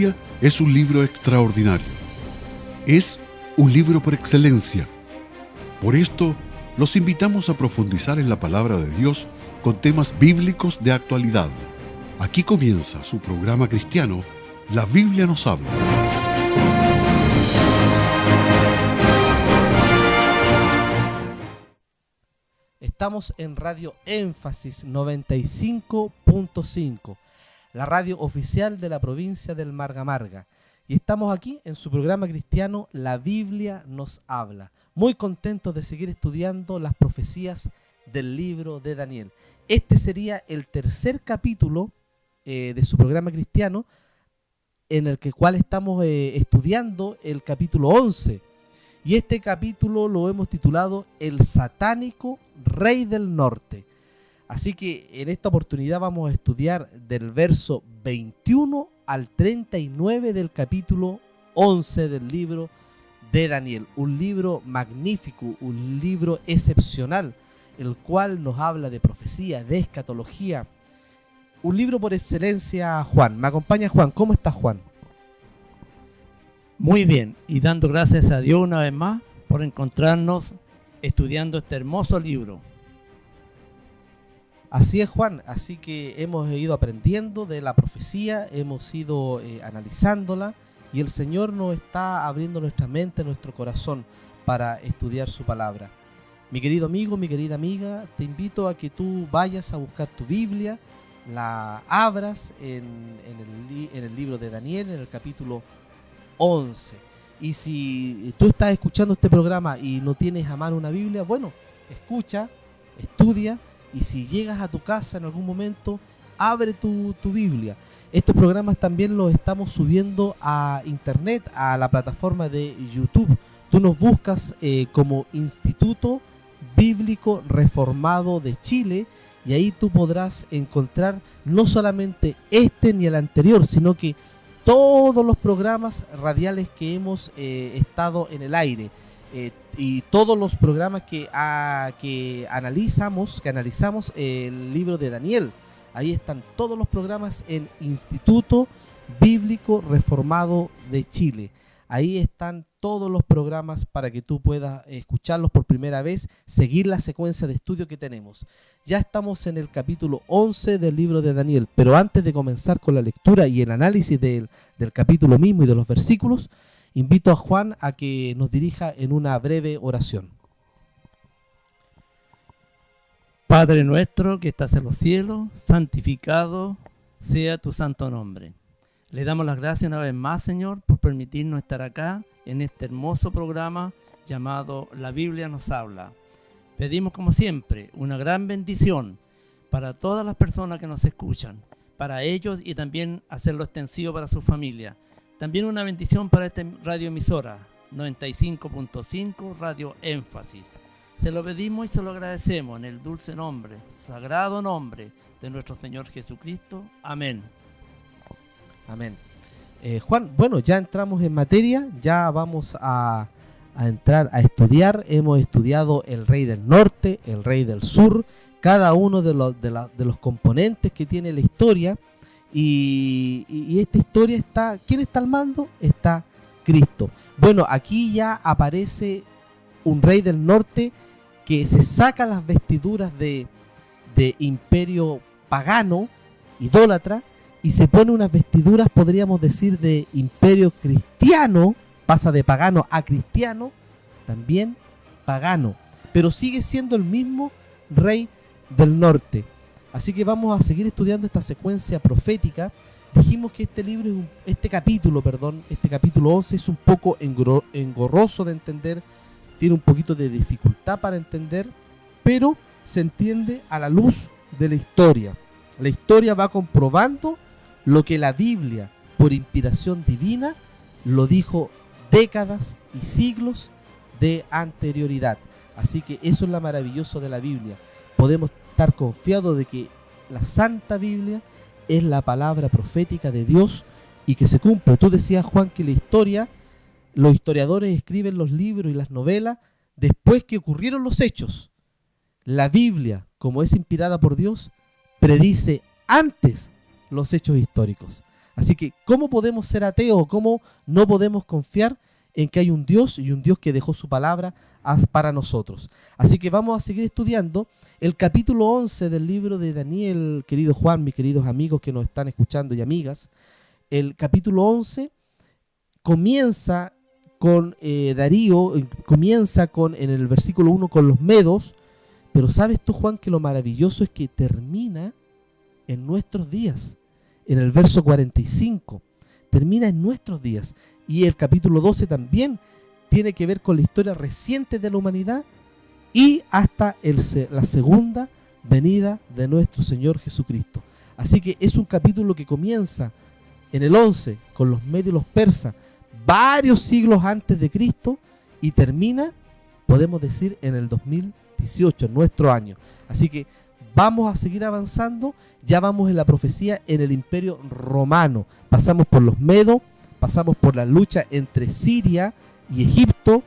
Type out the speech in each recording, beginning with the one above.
Biblia es un libro extraordinario. Es un libro por excelencia. Por esto, los invitamos a profundizar en la palabra de Dios con temas bíblicos de actualidad. Aquí comienza su programa cristiano, La Biblia nos habla. Estamos en Radio Énfasis 95.5, la radio oficial de la provincia del Marga Marga. Y estamos aquí en su programa cristiano, La Biblia nos habla. Muy contentos de seguir estudiando las profecías del libro de Daniel. Este sería el tercer capítulo de su programa cristiano, en el cual estamos estudiando el capítulo 11. Y este capítulo lo hemos titulado El satánico rey del norte. Así que en esta oportunidad vamos a estudiar del verso 21 al 39 del capítulo 11 del libro de Daniel. Un libro magnífico, un libro excepcional, el cual nos habla de profecía, de escatología. Un libro por excelencia, Juan. Me acompaña Juan. ¿Cómo estás, Juan? Muy bien, y dando gracias a Dios una vez más por encontrarnos estudiando este hermoso libro. Así es, Juan, así que hemos ido aprendiendo de la profecía, hemos ido analizándola y el Señor nos está abriendo nuestra mente, nuestro corazón para estudiar su palabra. Mi querido amigo, mi querida amiga, te invito a que tú vayas a buscar tu Biblia, la abras en el libro de Daniel, en el capítulo 11. Y si tú estás escuchando este programa y no tienes a mano una Biblia, bueno, escucha, estudia, y si llegas a tu casa en algún momento, abre tu Biblia. Estos programas también los estamos subiendo a internet, a la plataforma de YouTube. Tú nos buscas como Instituto Bíblico Reformado de Chile, y ahí tú podrás encontrar no solamente este ni el anterior, sino que todos los programas radiales que hemos estado en el aire, y todos los programas que analizamos el libro de Daniel. Ahí están todos los programas en Instituto Bíblico Reformado de Chile. Ahí están todos los programas para que tú puedas escucharlos por primera vez, seguir la secuencia de estudio que tenemos. Ya estamos en el capítulo 11 del libro de Daniel, pero antes de comenzar con la lectura y el análisis del capítulo mismo y de los versículos, invito a Juan a que nos dirija en una breve oración. Padre nuestro que estás en los cielos, santificado sea tu santo nombre. Le damos las gracias una vez más, Señor, por permitirnos estar acá en este hermoso programa llamado La Biblia nos habla. Pedimos, como siempre, una gran bendición para todas las personas que nos escuchan, para ellos y también hacerlo extensivo para su familia. También una bendición para esta radioemisora, 95.5 Radio Énfasis. Se lo pedimos y se lo agradecemos en el dulce nombre, sagrado nombre de nuestro Señor Jesucristo. Amén. Amén. Juan, bueno, ya entramos en materia, ya vamos a entrar a estudiar. Hemos estudiado el rey del norte, el rey del sur, cada uno de los componentes que tiene la historia. Y esta historia está, ¿quién está al mando? Está Cristo. Bueno, aquí ya aparece un rey del norte que se saca las vestiduras de imperio pagano, idólatra, y se pone unas vestiduras, podríamos decir, de imperio cristiano. Pasa de pagano a cristiano, también pagano, pero sigue siendo el mismo rey del norte. Así que vamos a seguir estudiando esta secuencia profética. Dijimos que este capítulo 11 es un poco engorroso de entender, tiene un poquito de dificultad para entender, pero se entiende a la luz de la historia. La historia va comprobando lo que la Biblia, por inspiración divina, lo dijo décadas y siglos de anterioridad. Así que eso es lo maravilloso de la Biblia. Podemos estar confiados de que la Santa Biblia es la palabra profética de Dios y que se cumple. Tú decías, Juan, que la historia, los historiadores escriben los libros y las novelas después que ocurrieron los hechos. La Biblia, como es inspirada por Dios, predice antes los hechos históricos. Así que, ¿cómo podemos ser ateos? ¿Cómo no podemos confiar en que hay un Dios y un Dios que dejó su palabra para nosotros? Así que vamos a seguir estudiando el capítulo 11 del libro de Daniel, querido Juan, mis queridos amigos que nos están escuchando y amigas. El capítulo 11 comienza con Darío, comienza en el versículo 1 con los medos, pero ¿sabes tú, Juan, que lo maravilloso es que termina en nuestros días? En el verso 45, termina en nuestros días. Y el capítulo 12 también tiene que ver con la historia reciente de la humanidad y hasta la segunda venida de nuestro Señor Jesucristo. Así que es un capítulo que comienza en el 11 con los medios y los persas, varios siglos antes de Cristo, y termina, podemos decir, en el 2018, nuestro año. Así que vamos a seguir avanzando. Ya vamos en la profecía en el Imperio Romano. Pasamos por los medos, pasamos por la lucha entre Siria y Egipto,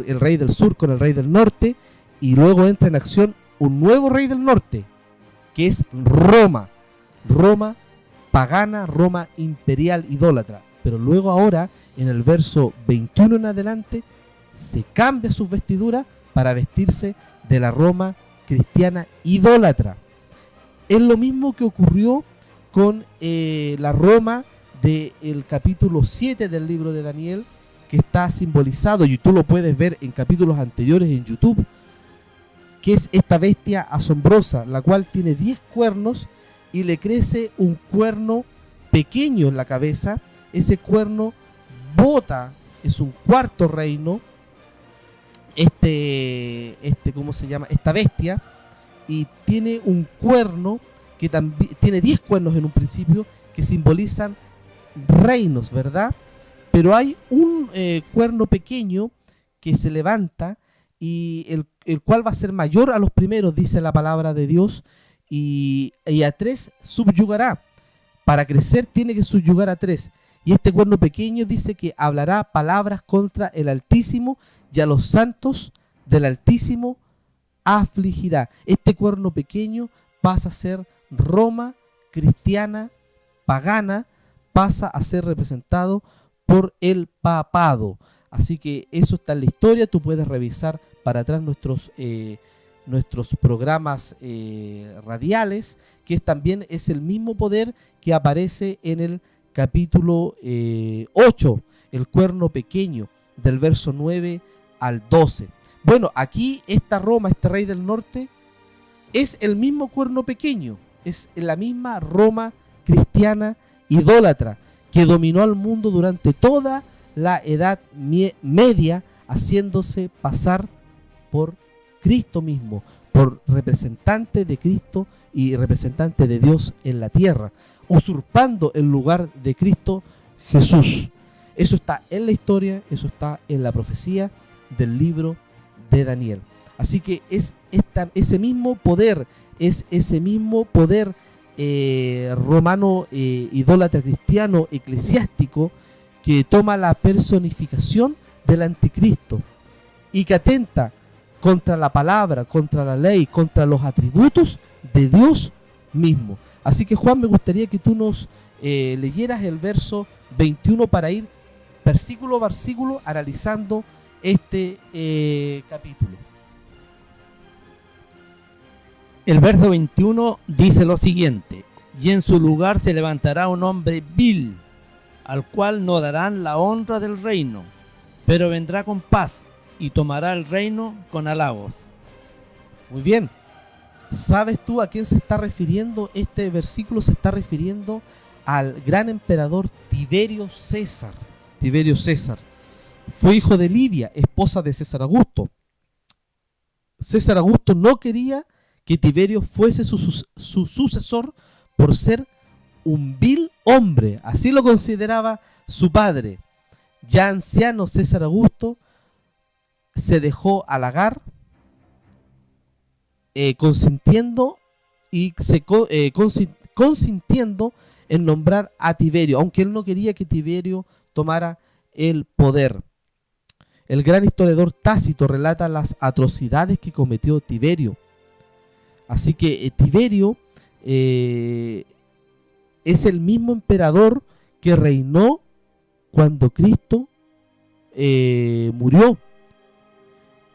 el rey del sur con el rey del norte, y luego entra en acción un nuevo rey del norte, que es Roma. Roma pagana, Roma imperial, idólatra. Pero luego ahora, en el verso 21 en adelante, se cambia sus vestiduras para vestirse de la Roma cristiana idólatra. Es lo mismo que ocurrió con la Roma del capítulo 7 del libro de Daniel, que está simbolizado, y tú lo puedes ver en capítulos anteriores en YouTube, que es esta bestia asombrosa, la cual tiene 10 cuernos y le crece un cuerno pequeño en la cabeza. Ese cuerno bota, es un cuarto reino, ¿cómo se llama? Esta bestia, y tiene un cuerno que también tiene 10 cuernos en un principio que simbolizan reinos, ¿verdad? Pero hay un cuerno pequeño que se levanta y el cual va a ser mayor a los primeros, dice la palabra de Dios, y a 3 subyugará. Para crecer tiene que subyugar a 3. Y este cuerno pequeño dice que hablará palabras contra el Altísimo, y a los santos del Altísimo afligirá. Este cuerno pequeño pasa a ser Roma cristiana, pagana, pasa a ser representado por el papado. Así que eso está en la historia. Tú puedes revisar para atrás nuestros programas radiales, que también es el mismo poder que aparece en el capítulo 8, el cuerno pequeño, del verso 9 al 12. Bueno, aquí esta Roma, este rey del norte, es el mismo cuerno pequeño, es la misma Roma cristiana idólatra que dominó al mundo durante toda la Edad Media, haciéndose pasar por Cristo mismo, por representante de Cristo y representante de Dios en la tierra, usurpando el lugar de Cristo Jesús. Eso está en la historia, eso está en la profecía del libro de Daniel. Así que es ese mismo poder, romano, idólatra cristiano, eclesiástico, que toma la personificación del anticristo y que atenta contra la palabra, contra la ley, contra los atributos de Dios mismo. Así que, Juan, me gustaría que tú nos leyeras el verso 21 para ir versículo a versículo analizando este capítulo. El verso 21 dice lo siguiente: y en su lugar se levantará un hombre vil, al cual no darán la honra del reino, pero vendrá con paz y tomará el reino con halagos. Muy bien. ¿Sabes tú a quién se está refiriendo? Este versículo se está refiriendo al gran emperador Tiberio César. Tiberio César fue hijo de Livia, esposa de César Augusto. César Augusto no quería que Tiberio fuese su sucesor por ser un vil hombre. Así lo consideraba su padre. Ya anciano, César Augusto se dejó halagar, consintiendo en nombrar a Tiberio, aunque él no quería que Tiberio tomara el poder. El gran historiador Tácito relata las atrocidades que cometió Tiberio. Así que Tiberio es el mismo emperador que reinó cuando Cristo murió.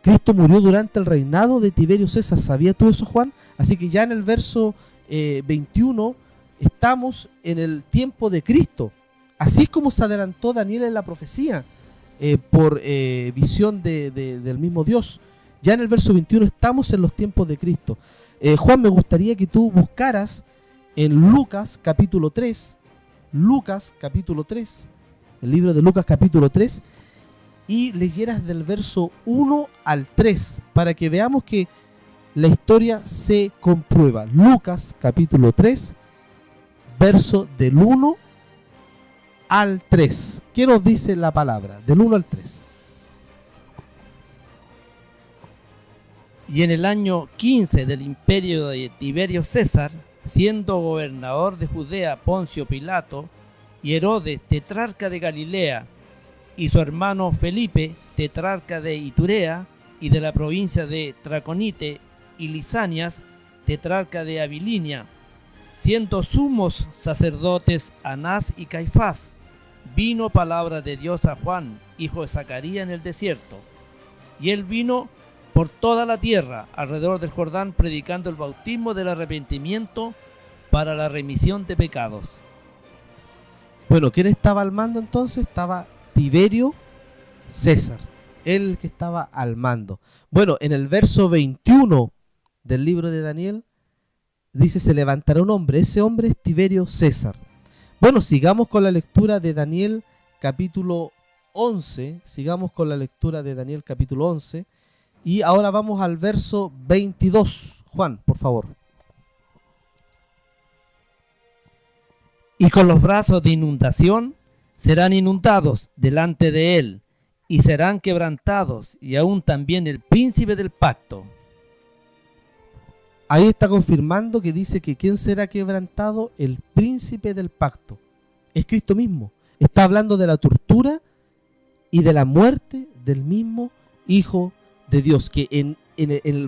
Cristo murió durante el reinado de Tiberio César. ¿Sabías tú eso, Juan? Así que ya en el verso 21 estamos en el tiempo de Cristo. Así es como se adelantó Daniel en la profecía por visión del mismo Dios. Ya en el verso 21 estamos en los tiempos de Cristo. Juan, me gustaría que tú buscaras en Lucas capítulo 3, el libro de Lucas capítulo 3, y leyeras del verso 1 al 3, para que veamos que la historia se comprueba. Lucas capítulo 3, verso del 1 al 3. ¿Qué nos dice la palabra? Del 1 al 3. Y en el año 15 del imperio de Tiberio César, siendo gobernador de Judea Poncio Pilato, y Herodes, tetrarca de Galilea, y su hermano Felipe, tetrarca de Iturea, y de la provincia de Traconite y Lisanias, tetrarca de Abilinia, siendo sumos sacerdotes Anás y Caifás, vino palabra de Dios a Juan, hijo de Zacarías, en el desierto. Y él vino por toda la tierra, alrededor del Jordán, predicando el bautismo del arrepentimiento para la remisión de pecados. Bueno, ¿quién estaba al mando entonces? Estaba Tiberio César, él que estaba al mando. Bueno, en el verso 21 del libro de Daniel dice: se levantará un hombre, ese hombre es Tiberio César. Bueno, sigamos con la lectura de Daniel capítulo 11, y ahora vamos al verso 22. Juan, por favor. Y con los brazos de inundación serán inundados delante de él, y serán quebrantados, y aún también el príncipe del pacto. Ahí está confirmando que dice que ¿quién será quebrantado? El príncipe del pacto. Es Cristo mismo. Está hablando de la tortura y de la muerte del mismo Hijo de Dios, que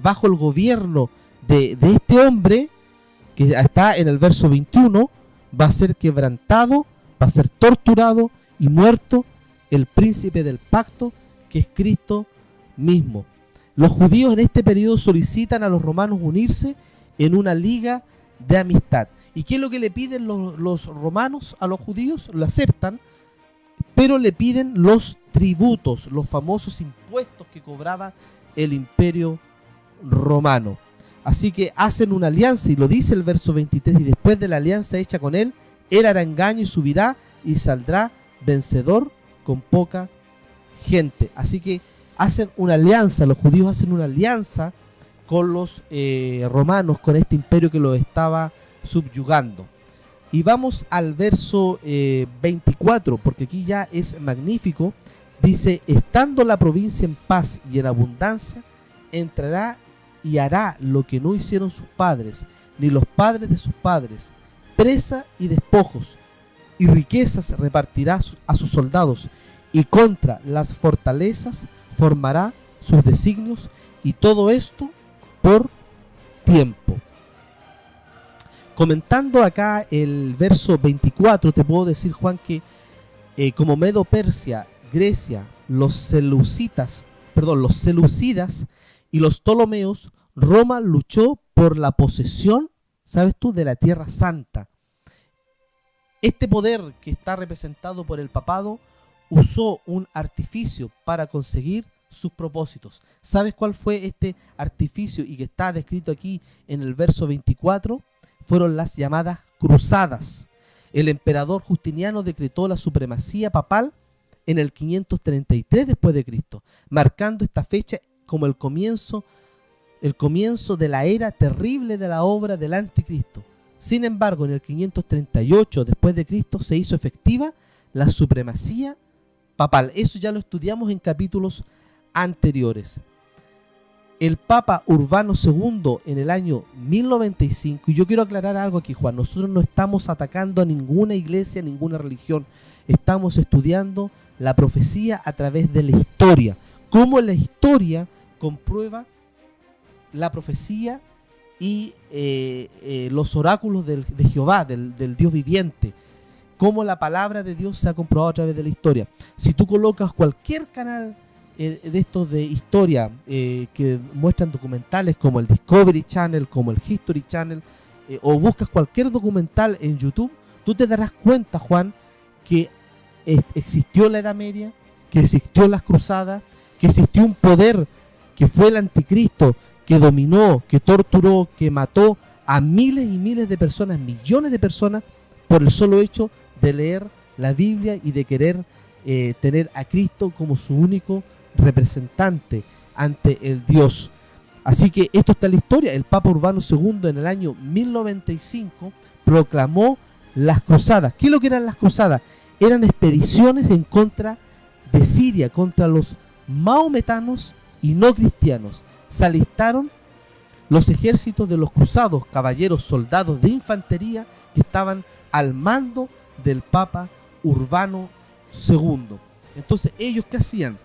bajo el gobierno de este hombre, que está en el verso 21, va a ser quebrantado, va a ser torturado y muerto el príncipe del pacto, que es Cristo mismo. Los judíos en este periodo solicitan a los romanos unirse en una liga de amistad. ¿Y qué es lo que le piden los romanos a los judíos? Lo aceptan, pero le piden los tributos, los famosos impuestos que cobraba el imperio romano. Así que hacen una alianza, y lo dice el verso 23, y después de la alianza hecha con él hará engaño y subirá y saldrá vencedor con poca gente. Así que hacen una alianza, los judíos hacen una alianza con los romanos, con este imperio que los estaba subyugando. Y vamos al verso 24, porque aquí ya es magnífico. Dice: estando la provincia en paz y en abundancia, entrará y hará lo que no hicieron sus padres, ni los padres de sus padres, presa y despojos, y riquezas repartirá a sus soldados, y contra las fortalezas formará sus designios, y todo esto por tiempo. Comentando acá el verso 24, te puedo decir, Juan, que como Medo-Persia, Grecia, los seleucidas y los Ptolomeos, Roma luchó por la posesión, ¿sabes tú?, de la Tierra Santa. Este poder, que está representado por el papado, usó un artificio para conseguir sus propósitos. ¿Sabes cuál fue este artificio y que está descrito aquí en el verso 24? Fueron las llamadas cruzadas. El emperador Justiniano decretó la supremacía papal en el 533 después de Cristo, marcando esta fecha como el comienzo de la era terrible de la obra del anticristo. Sin embargo, en el 538 después de Cristo se hizo efectiva la supremacía papal. Eso ya lo estudiamos en capítulos anteriores. El Papa Urbano II en el año 1095, y yo quiero aclarar algo aquí, Juan, nosotros no estamos atacando a ninguna iglesia, a ninguna religión, estamos estudiando la profecía a través de la historia, cómo la historia comprueba la profecía y los oráculos de Jehová, del Dios viviente, cómo la palabra de Dios se ha comprobado a través de la historia. Si tú colocas cualquier canal de estos de historia que muestran documentales como el Discovery Channel, como el History Channel, o buscas cualquier documental en YouTube, tú te darás cuenta, Juan, que existió la Edad Media, que existió las cruzadas, que existió un poder que fue el anticristo, que dominó, que torturó, que mató a miles y miles de personas, millones de personas, por el solo hecho de leer la Biblia y de querer tener a Cristo como su único representante ante el Dios. Así que esto está en la historia. El Papa Urbano II en el año 1095 proclamó las cruzadas. ¿Qué es lo que eran las cruzadas? Eran expediciones en contra de Siria, contra los maometanos y no cristianos. Se alistaron los ejércitos de los cruzados, caballeros, soldados de infantería que estaban al mando del Papa Urbano II. Entonces, ¿ellos qué hacían?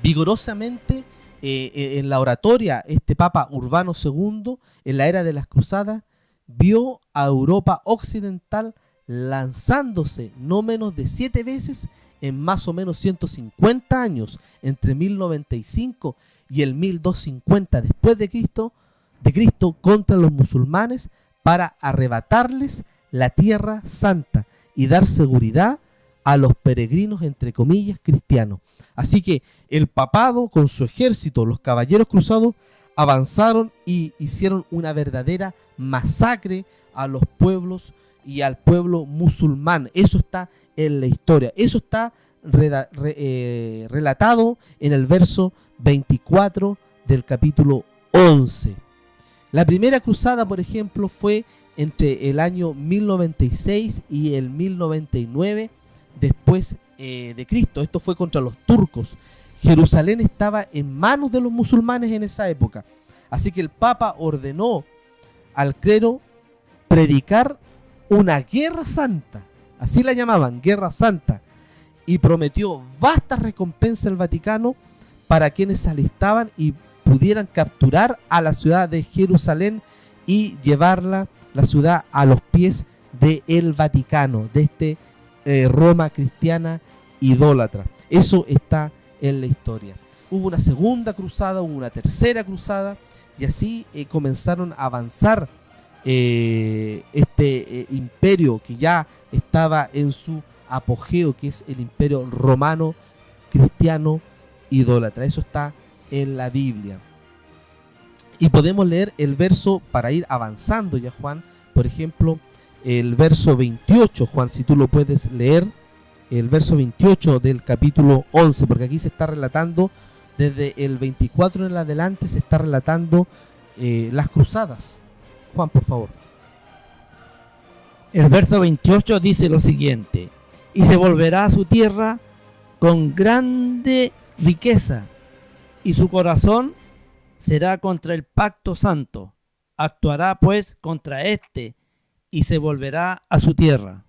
Vigorosamente en la oratoria, este Papa Urbano II, en la era de las cruzadas, vio a Europa occidental lanzándose no menos de 7 veces en más o menos 150 años, entre 1095 y el 1250 después de Cristo, contra los musulmanes para arrebatarles la Tierra Santa y dar seguridad a los peregrinos, entre comillas, cristianos. Así que el papado con su ejército, los caballeros cruzados, avanzaron y hicieron una verdadera masacre a los pueblos y al pueblo musulmán. Eso está en la historia. Eso está relatado en el verso 24 del capítulo 11. La primera cruzada, por ejemplo, fue entre el año 1096 y el 1099 después de Cristo. Esto fue contra los turcos. Jerusalén estaba en manos de los musulmanes en esa época. Así que el Papa ordenó al clero predicar una guerra santa. Así la llamaban, guerra santa. Y prometió vastas recompensas al Vaticano para quienes se alistaban y pudieran capturar a la ciudad de Jerusalén y llevarla, la ciudad, a los pies del Vaticano, de Roma cristiana idólatra. Eso está en la historia. Hubo una segunda cruzada, hubo una tercera cruzada, y así comenzaron a avanzar imperio que ya estaba en su apogeo, que es el imperio romano cristiano idólatra. Eso está en la Biblia. Y podemos leer el verso para ir avanzando ya, Juan. Por ejemplo, el verso 28, Juan, si tú lo puedes leer, el verso 28 del capítulo 11, porque aquí se está relatando, desde el 24 en adelante, se está relatando las cruzadas. Juan, por favor. El verso 28 dice lo siguiente: y se volverá a su tierra con grande riqueza, y su corazón será contra el pacto santo. Actuará pues contra y se volverá a su tierra.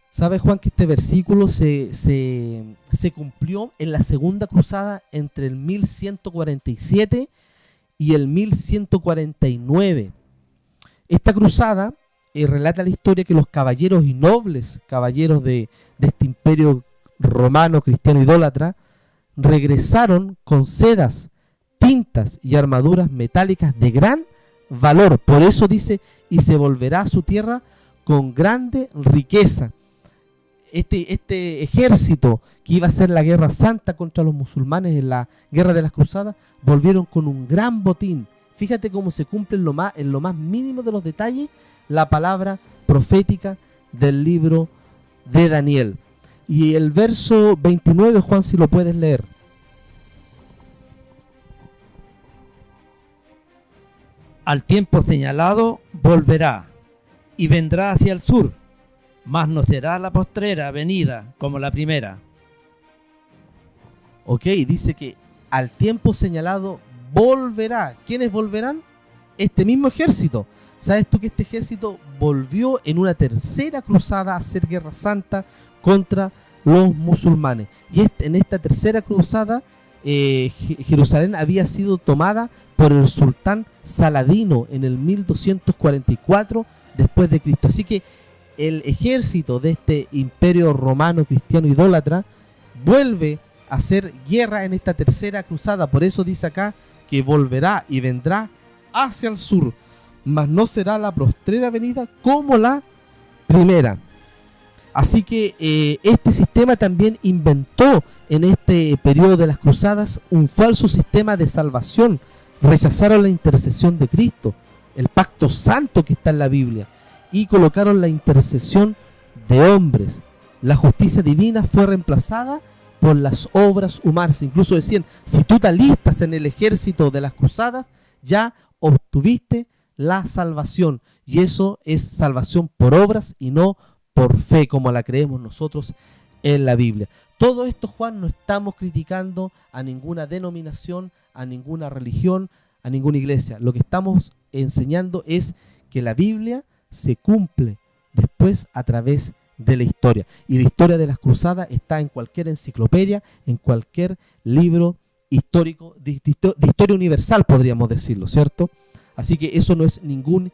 ¿Sabes, Juan, que este versículo se cumplió en la segunda cruzada entre el 1147 y el 1149? Esta cruzada relata la historia que los caballeros y nobles caballeros de este imperio romano cristiano idólatra regresaron con sedas, tintas y armaduras metálicas de gran valor. Por eso dice, y se volverá a su tierra con grande riqueza. Este ejército que iba a hacer la guerra santa contra los musulmanes en la guerra de las cruzadas, volvieron con un gran botín. Fíjate cómo se cumple en lo más mínimo de los detalles la palabra profética del libro de Daniel. Y el verso 29, Juan, si lo puedes leer. Al tiempo señalado volverá y vendrá hacia el sur, mas no será la postrera venida como la primera. Ok, dice que al tiempo señalado volverá. ¿Quiénes volverán? Este mismo ejército. ¿Sabes tú que este ejército volvió en una tercera cruzada a hacer guerra santa contra los musulmanes? Y en esta tercera cruzada, Jerusalén había sido tomada por el sultán Saladino en el 1244 después de Cristo. Así que el ejército de este imperio romano cristiano idólatra vuelve a hacer guerra en esta tercera cruzada. Por eso dice acá que volverá y vendrá hacia el sur, mas no será la postrera venida como la primera. Así que este sistema también inventó en este periodo de las cruzadas un falso sistema de salvación. Rechazaron la intercesión de Cristo, el pacto santo que está en la Biblia, y colocaron la intercesión de hombres. La justicia divina fue reemplazada por las obras humanas. Incluso decían, si tú te alistas en el ejército de las cruzadas, ya obtuviste la salvación. Y eso es salvación por obras y no por fe, como la creemos nosotros en la Biblia. Todo esto, Juan, no estamos criticando a ninguna denominación, a ninguna religión, a ninguna iglesia. Lo que estamos enseñando es que la Biblia se cumple después a través de la historia. Y la historia de las cruzadas está en cualquier enciclopedia, en cualquier libro histórico, de historia universal, podríamos decirlo, ¿cierto? Así que eso no es ningún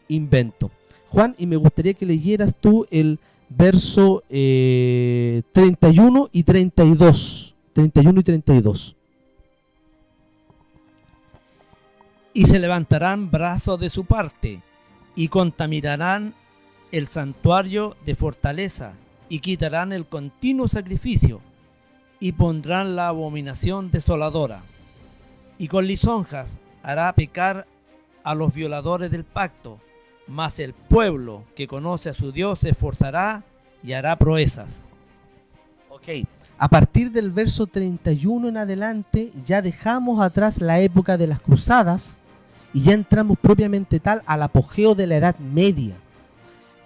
invento. Juan, y me gustaría que leyeras tú el verso 31 y 32. 31 y 32. Y se levantarán brazos de su parte, y contaminarán el santuario de fortaleza, y quitarán el continuo sacrificio, y pondrán la abominación desoladora. Y con lisonjas hará pecar a los violadores del pacto, mas el pueblo que conoce a su Dios se esforzará y hará proezas. Ok, a partir del verso 31 en adelante ya dejamos atrás la época de las cruzadas y ya entramos propiamente tal al apogeo de la Edad Media.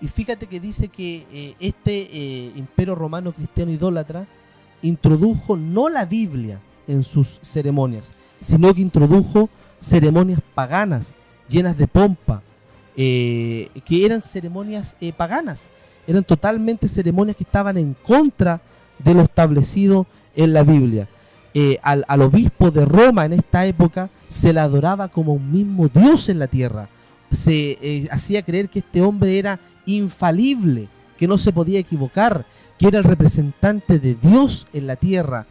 Y fíjate que dice que este imperio romano cristiano idólatra introdujo no la Biblia en sus ceremonias, sino que introdujo ceremonias paganas llenas de pompa, que eran ceremonias paganas, eran totalmente ceremonias que estaban en contra de lo establecido en la Biblia. Al obispo de Roma en esta época se le adoraba como un mismo Dios en la tierra. Se hacía creer que este hombre era infalible, que no se podía equivocar, que era el representante de Dios en la tierra,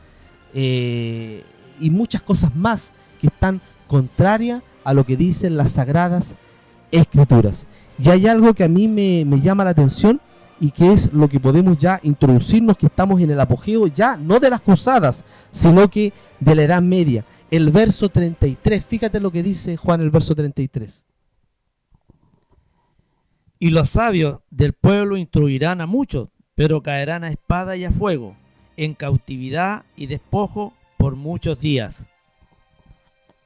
y muchas cosas más que están contrarias a lo que dicen las sagradas escrituras. Y hay algo que a mí me llama la atención y que es lo que podemos ya introducirnos, que estamos en el apogeo ya no de las cruzadas, sino que de la Edad Media. El verso 33, fíjate lo que dice Juan, el verso 33. Y los sabios del pueblo instruirán a muchos, pero caerán a espada y a fuego, en cautividad y despojo por muchos días.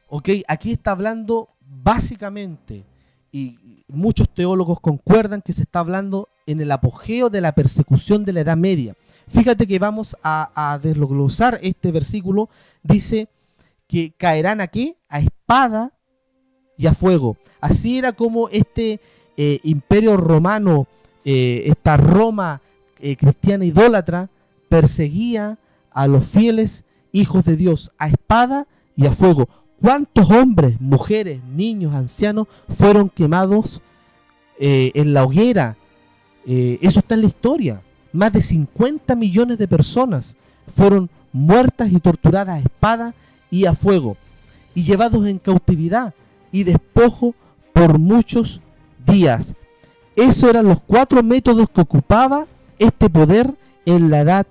Ok, aquí está hablando básicamente, y muchos teólogos concuerdan que se está hablando en el apogeo de la persecución de la Edad Media. Fíjate que vamos a desglosar este versículo. Dice que caerán ¿a qué? A espada y a fuego. Así era como este imperio romano, esta Roma cristiana idólatra, perseguía a los fieles hijos de Dios a espada y a fuego. ¿Cuántos hombres, mujeres, niños, ancianos fueron quemados en la hoguera? Eso está en la historia. Más de 50 millones de personas fueron muertas y torturadas a espada y a fuego, y llevados en cautividad y despojo por muchos días. Esos eran los 4 métodos que ocupaba este poder en la Edad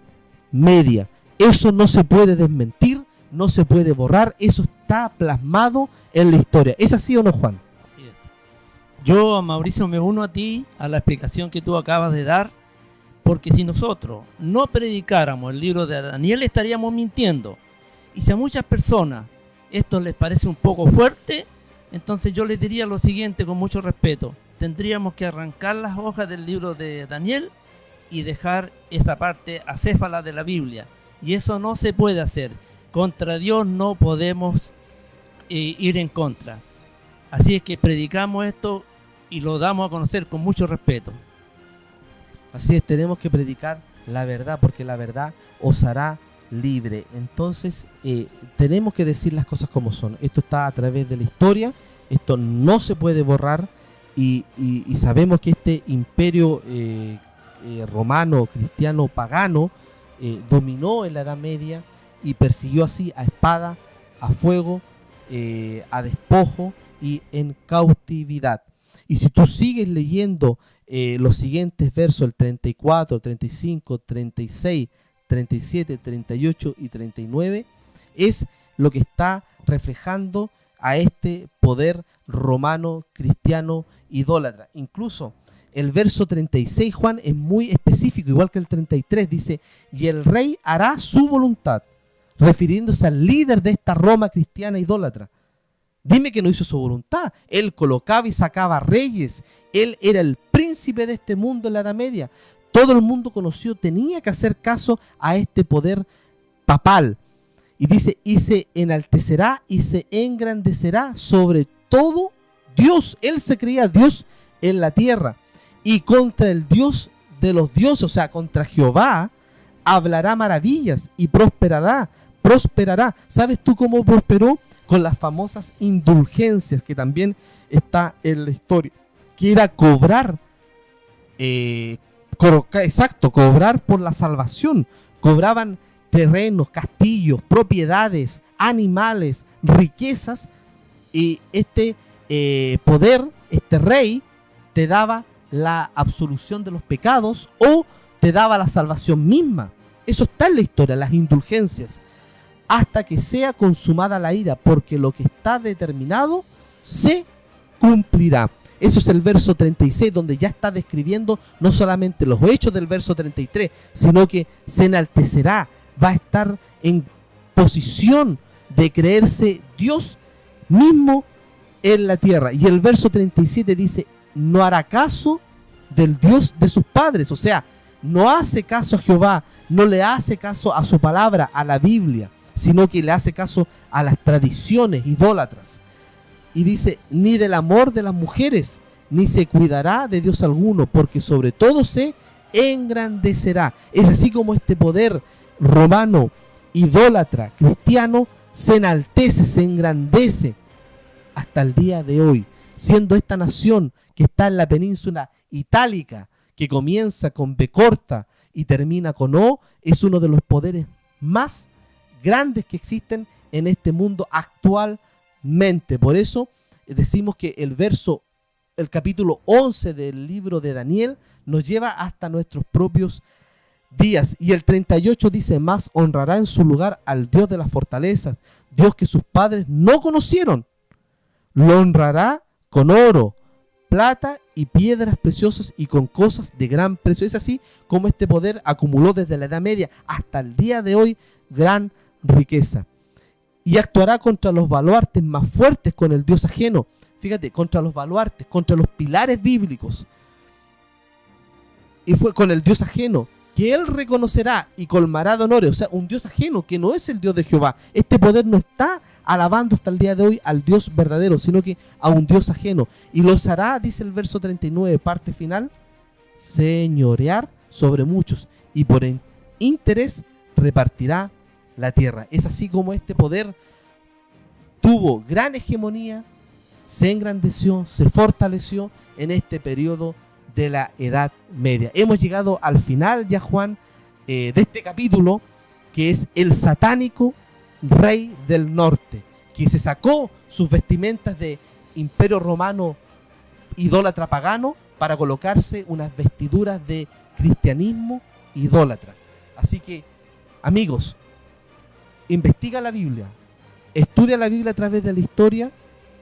Media. Eso no se puede desmentir, no se puede borrar, eso está plasmado en la historia. ¿Es así o no, Juan? Así es. Yo, Mauricio, me uno a ti, a la explicación que tú acabas de dar, porque si nosotros no predicáramos el libro de Daniel, estaríamos mintiendo. Y si a muchas personas esto les parece un poco fuerte, entonces yo les diría lo siguiente con mucho respeto. Tendríamos que arrancar las hojas del libro de Daniel y dejar esa parte acéfala de la Biblia. Y eso no se puede hacer. Contra Dios no podemos ir en contra. Así es que predicamos esto y lo damos a conocer con mucho respeto. Así es, tenemos que predicar la verdad, porque la verdad os hará libre. Entonces tenemos que decir las cosas como son. Esto está a través de la historia, esto no se puede borrar, y sabemos que este imperio romano, cristiano, pagano, dominó en la Edad Media y persiguió así a espada, a fuego, a despojo y en cautividad. Y si tú sigues leyendo los siguientes versos, el 34, 35, 36, 37, 38 y 39, es lo que está reflejando a este poder romano, cristiano, idólatra. Incluso el verso 36, Juan, es muy específico, igual que el 33, dice, y el rey hará su voluntad, refiriéndose al líder de esta Roma cristiana idólatra. Dime que no hizo su voluntad. Él colocaba y sacaba reyes. Él era el príncipe de este mundo en la Edad Media. Todo el mundo conocido tenía que hacer caso a este poder papal. Y dice, y se enaltecerá y se engrandecerá sobre todo Dios. Él se creía Dios en la tierra. Y contra el Dios de los dioses, o sea, contra Jehová, hablará maravillas y prosperará. ¿Sabes tú cómo prosperó? Con las famosas indulgencias, que también está en la historia, que era cobrar, cobrar por la salvación. Cobraban terrenos, castillos, propiedades, animales, riquezas, y este poder, este rey, te daba la absolución de los pecados o te daba la salvación misma. Eso está en la historia, las indulgencias. Hasta que sea consumada la ira, porque lo que está determinado se cumplirá. Eso es el verso 36, donde ya está describiendo no solamente los hechos del verso 33, sino que se enaltecerá, va a estar en posición de creerse Dios mismo en la tierra. Y el verso 37 dice, no hará caso del Dios de sus padres, o sea, no hace caso a Jehová, no le hace caso a su palabra, a la Biblia, sino que le hace caso a las tradiciones idólatras. Y dice, ni del amor de las mujeres, ni se cuidará de Dios alguno, porque sobre todo se engrandecerá. Es así como este poder romano, idólatra, cristiano, se enaltece, se engrandece hasta el día de hoy, siendo esta nación que está en la península itálica, que comienza con B corta y termina con O, es uno de los poderes más grandes que existen en este mundo actualmente. Por eso decimos que el capítulo 11 del libro de Daniel nos lleva hasta nuestros propios días. Y el 38 dice, más honrará en su lugar al Dios de las fortalezas, Dios que sus padres no conocieron. Lo honrará con oro, plata y piedras preciosas y con cosas de gran precio. Es así como este poder acumuló desde la Edad Media hasta el día de hoy gran riqueza. Y actuará contra los baluartes más fuertes con el Dios ajeno. Fíjate, contra los baluartes, contra los pilares bíblicos. Y fue con el Dios ajeno, que él reconocerá y colmará de honores. O sea, un Dios ajeno que no es el Dios de Jehová. Este poder no está alabando hasta el día de hoy al Dios verdadero, sino que a un Dios ajeno. Y los hará, dice el verso 39, parte final, señorear sobre muchos. Y por interés repartirá la tierra. Es así como este poder tuvo gran hegemonía, se engrandeció, se fortaleció en este periodo de la Edad Media. Hemos llegado al final ya, Juan, de este capítulo, que es el satánico rey del norte, que se sacó sus vestimentas de imperio romano idólatra pagano para colocarse unas vestiduras de cristianismo idólatra. Así que, amigos, investiga la Biblia, estudia la Biblia a través de la historia,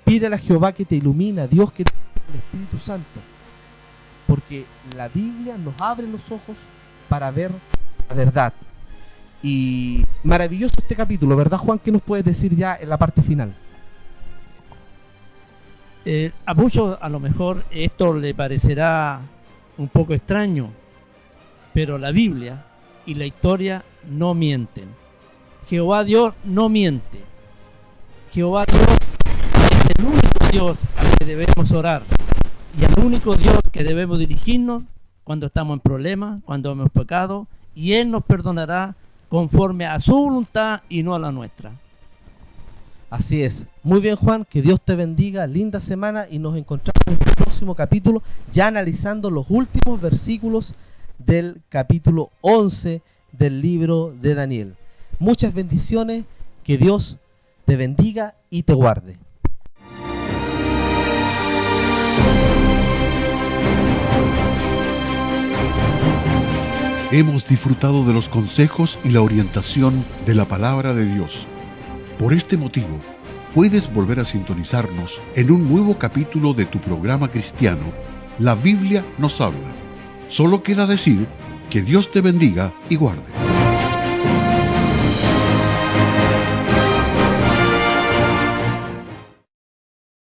pídele a Jehová que te ilumine, a Dios que te ilumine, el Espíritu Santo, porque la Biblia nos abre los ojos para ver la verdad. Y maravilloso este capítulo, ¿verdad, Juan? ¿Qué nos puedes decir ya en la parte final? A muchos a lo mejor esto le parecerá un poco extraño, pero la Biblia y la historia no mienten. Jehová Dios no miente. Jehová Dios es el único Dios al que debemos orar y al único Dios que debemos dirigirnos cuando estamos en problemas, cuando hemos pecado, y Él nos perdonará conforme a su voluntad y no a la nuestra. Así es. Muy bien, Juan, que Dios te bendiga, linda semana y nos encontramos en el próximo capítulo, ya analizando los últimos versículos del capítulo 11 del libro de Daniel. Muchas bendiciones, que Dios te bendiga y te guarde. Hemos disfrutado de los consejos y la orientación de la palabra de Dios. Por este motivo, puedes volver a sintonizarnos en un nuevo capítulo de tu programa cristiano, La Biblia nos habla. Solo queda decir que Dios te bendiga y guarde.